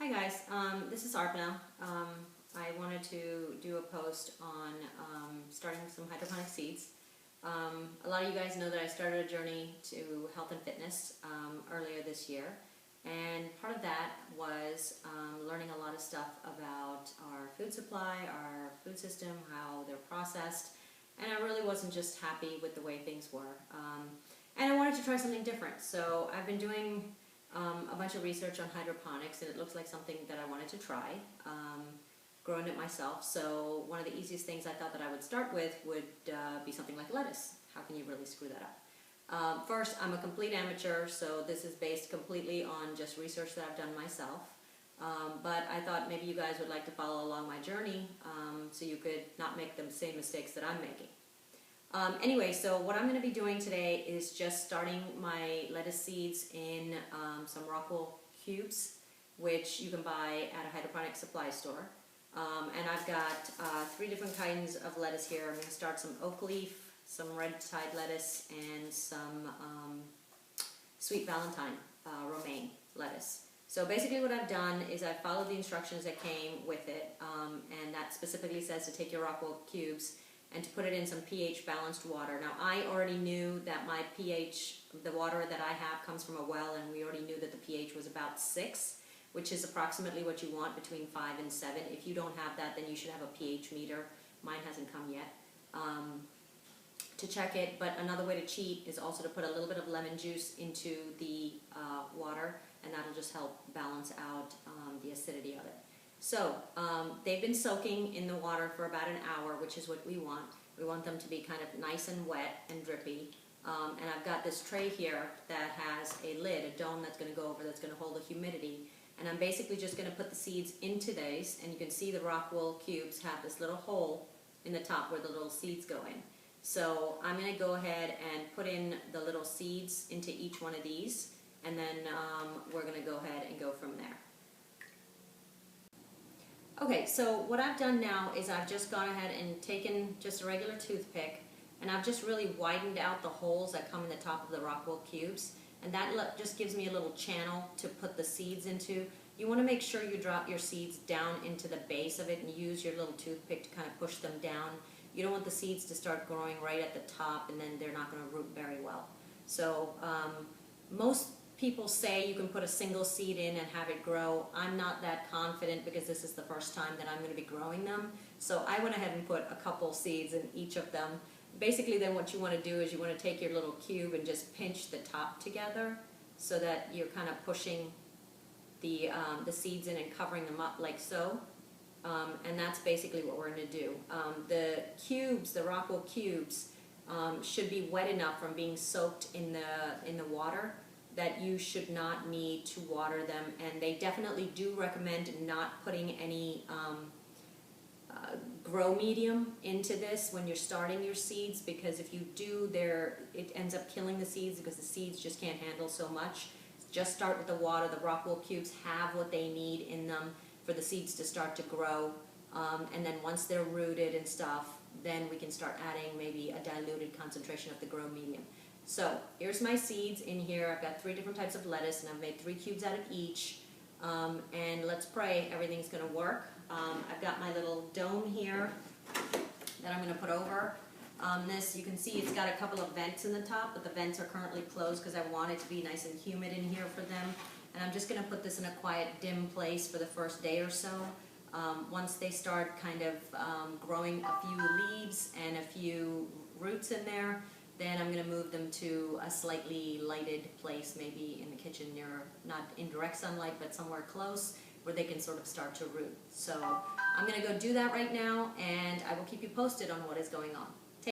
Hi guys, this is Arpana. I wanted to do a post on starting some hydroponic seeds. A lot of you guys know that I started a journey to health and fitness earlier this year, and part of that was learning a lot of stuff about our food supply, our food system, how they're processed, and I really wasn't just happy with the way things were. And I wanted to try something different, so I've been doing a bunch of research on hydroponics, and it looks like something that I wanted to try, growing it myself. So one of the easiest things I thought that I would start with would be something like lettuce. How can you really screw that up? First, I'm a complete amateur, so this is based completely on just research that I've done myself. But I thought maybe you guys would like to follow along my journey so you could not make the same mistakes that I'm making. Anyway, so what I'm going to be doing today is just starting my lettuce seeds in some Rockwell cubes, which you can buy at a hydroponic supply store. And I've got 3 different kinds of lettuce here. I'm going to start some oak leaf, some red tide lettuce, and some sweet Valentine romaine lettuce. So basically what I've done is I've followed the instructions that came with it, and that specifically says to take your Rockwell cubes and to put it in some pH balanced water. Now I already knew that my pH, the water that I have comes from a well, and we already knew that the pH was about 6, which is approximately what you want, between 5 and 7. If you don't have that, then you should have a pH meter. Mine hasn't come yet to check it, but another way to cheat is also to put a little bit of lemon juice into the water, and that'll just help balance out the acidity of it. So they've been soaking in the water for about an hour, which is what we want. We want them to be kind of nice and wet and drippy. And I've got this tray here that has a lid, a dome that's going to go over, that's going to hold the humidity. And I'm basically just going to put the seeds into these, and you can see the Rockwell cubes have this little hole in the top where the little seeds go in. So I'm going to go ahead and put in the little seeds into each one of these, and then we're going to go ahead and go from there. Okay, so what I've done now is I've just gone ahead and taken just a regular toothpick, and I've just really widened out the holes that come in the top of the Rockwell cubes, and that just gives me a little channel to put the seeds into. You want to make sure you drop your seeds down into the base of it and use your little toothpick to kind of push them down. You don't want the seeds to start growing right at the top, and then they're not going to root very well. So most people say you can put a single seed in and have it grow. I'm not that confident because this is the first time that I'm going to be growing them. So I went ahead and put a couple seeds in each of them. Basically then what you want to do is you want to take your little cube and just pinch the top together so that you're kind of pushing the seeds in and covering them up like so. And that's basically what we're going to do. The cubes, the Rockwell cubes, should be wet enough from being soaked in the water that you should not need to water them, and they definitely do recommend not putting any grow medium into this when you're starting your seeds, because if you do, it ends up killing the seeds because the seeds just can't handle so much. Just start with the water. The Rockwell cubes have what they need in them for the seeds to start to grow, and then once they're rooted and stuff, then we can start adding maybe a diluted concentration of the grow medium. So here's my seeds in here. I've got 3 different types of lettuce, and I've made 3 cubes out of each. And let's pray everything's going to work. I've got my little dome here that I'm going to put over this. You can see it's got a couple of vents in the top, but the vents are currently closed because I want it to be nice and humid in here for them. And I'm just going to put this in a quiet, dim place for the first day or so. Once they start kind of growing a few leaves and a few roots in there, then I'm going to move them to a slightly lighted place, maybe in the kitchen near, not in direct sunlight, but somewhere close where they can sort of start to root. So I'm going to go do that right now, and I will keep you posted on what is going on.